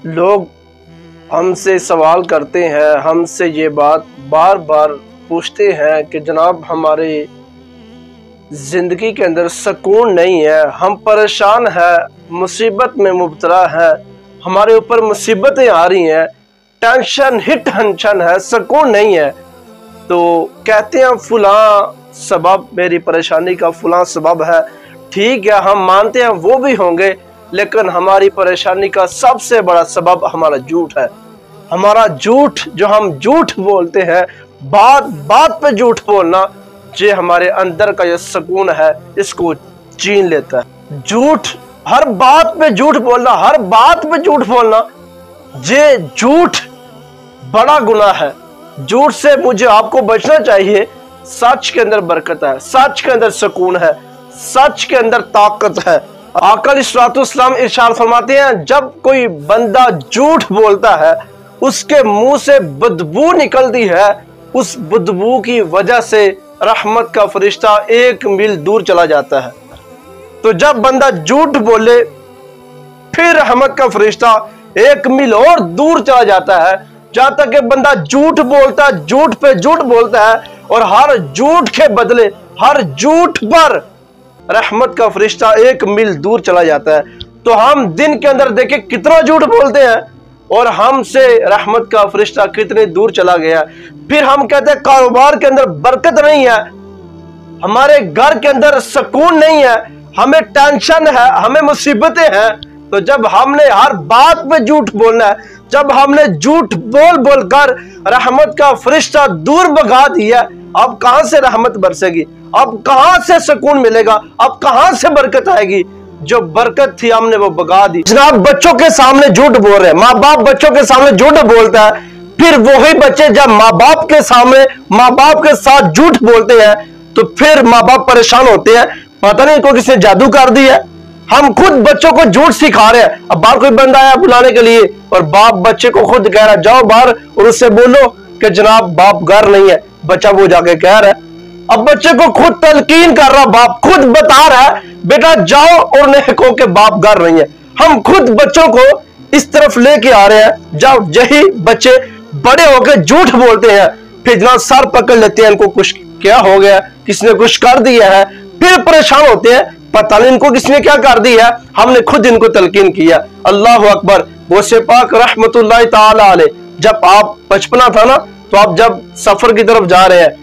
लोग हमसे सवाल करते हैं, हमसे ये बात बार बार पूछते हैं कि जनाब हमारे ज़िंदगी के अंदर सुकून नहीं है, हम परेशान हैं, मुसीबत में मुब्तला हैं, हमारे ऊपर मुसीबतें आ रही हैं, टेंशन ही टेंशन है, सुकून नहीं है। तो कहते हैं फलां सबब मेरी परेशानी का फलां सबब है। ठीक है, हम मानते हैं वो भी होंगे, लेकिन हमारी परेशानी का सबसे बड़ा सबब हमारा झूठ है। हमारा झूठ, जो हम झूठ बोलते हैं, बात बात पे झूठ बोलना, ये हमारे अंदर का ये सुकून है, इसको छीन लेता है। झूठ, हर बात पे झूठ बोलना, हर बात पे झूठ बोलना, ये झूठ बड़ा गुनाह है। झूठ से मुझे आपको बचना चाहिए। सच के अंदर बरकत है, सच के अंदर सुकून है, सच के अंदर ताकत है। आका अलैहिस्सलाम इरशाद फरमाते हैं, जब कोई बंदा झूठ बोलता है, उसके मुंह से बदबू निकलती है, उस बदबू की वजह से रहमत का फरिश्ता 1 मील दूर चला जाता है। तो जब बंदा झूठ बोले, फिर रहमत का फरिश्ता 1 मील और दूर चला जाता है, जहां तक कि बंदा झूठ बोलता है, झूठ पे झूठ बोलता है, और हर झूठ के बदले, हर झूठ पर रहमत का फरिश्ता 1 मील दूर चला जाता है। तो हम दिन के अंदर देखें कितना झूठ बोलते हैं, और हमसे रहमत का फरिश्ता कितने दूर चला गया। फिर हम कहते हैं कारोबार के अंदर बरकत नहीं है, हमारे घर के अंदर सुकून नहीं है, हमें टेंशन है, हमें मुसीबतें हैं। तो जब हमने हर बात पे झूठ बोलना है, जब हमने झूठ बोल बोल कर रहमत का फरिश्ता दूर भगा दिया, अब कहां से रहमत बरसेगी, अब कहां से सुकून मिलेगा, अब कहां से बरकत आएगी। जो बरकत थी हमने वो भगा दी। जनाब बच्चों के सामने झूठ बोल रहे हैं, माँ बाप बच्चों के सामने झूठ बोलता है, फिर वही बच्चे जब माँ बाप के सामने, माँ बाप के साथ झूठ बोलते हैं, तो फिर माँ बाप परेशान होते हैं, पता नहीं इनको किसने जादू कर दिया है। हम खुद बच्चों को झूठ सिखा रहे हैं। अब बाहर कोई बंदा आया बुलाने के लिए, और बाप बच्चे को खुद कह रहा है जाओ बाहर और उससे बोलो कि जनाब बाप घर नहीं है। बच्चा वो जाके कह रहा है, अब बच्चे को खुद तलकीन कर रहा, बाप खुद बता रहा है बेटा जाओ और उन्हें कहो कि बाप घर नहीं है। हम खुद बच्चों को इस तरफ लेके आ रहे हैं। जब यही बच्चे बड़े होकर झूठ बोलते हैं, फिर जनाब सर पकड़ लेते हैं, इनको कुछ क्या हो गया, किसने कुछ कर दिया है, फिर परेशान होते हैं, पता नहीं इनको किसने क्या कर दिया है, हमने खुद इनको तलकीन किया। अल्लाह अकबर। गौसे पाक रहमतुल्लाह ताला अलैह, जब आप बचपना था ना, तो आप जब सफर की तरफ जा रहे हैं,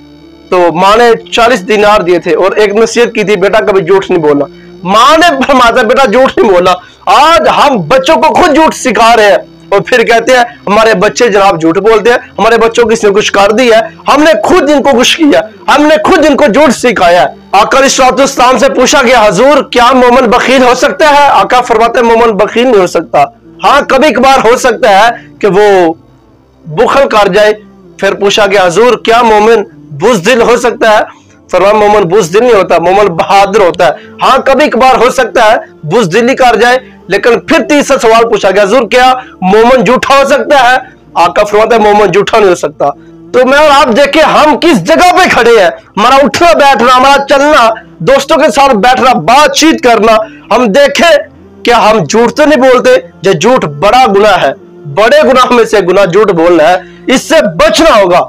तो माँ ने 40 दिनार दिए थे और एक नसीहत की थी, बेटा कभी झूठ नहीं बोलना। माँ ने फरमाया बेटा झूठ नहीं बोलना। आज हम बच्चों को खुद झूठ सिखा रहे हैं, और फिर कहते हैं हमारे बच्चे जनाब झूठ बोलते हैं, हमारे बच्चों को किसने कुछ कर दिया है, हमने खुद इनको कुछ किया, हमने खुद इनको झूठ सिखाया है। आका अलैहिस्सलाम से पूछा गया, हुजूर क्या मोमिन बखील हो सकता है? आका फरमाते हैं मोमिन बखील नहीं हो सकता। हाँ कभी कभार हो सकता है कि वो बुखल कर जाए। फिर पूछा गया, हुजूर क्या मोमिन बुज़दिल हो सकता है? फरमाया मोमिन बुज़दिल नहीं होता, मोमिन बहादुर होता है। हाँ कभी कभार हो सकता है बुज़दिली कर जाए। लेकिन फिर तीसरा सवाल पूछा गया, हुजूर क्या मोमिन झूठा हो सकता है? आका फरमाता है मोमिन झूठा नहीं हो सकता। तो मैं और आप देखें हम किस जगह पे खड़े हैं। हमारा उठना बैठना, हमारा चलना, दोस्तों के साथ बैठना, बातचीत करना, हम देखें क्या हम झूठ तो नहीं बोलते। जो झूठ बड़ा गुनाह है, बड़े गुनाह में से गुनाह झूठ बोलना है, इससे बचना होगा।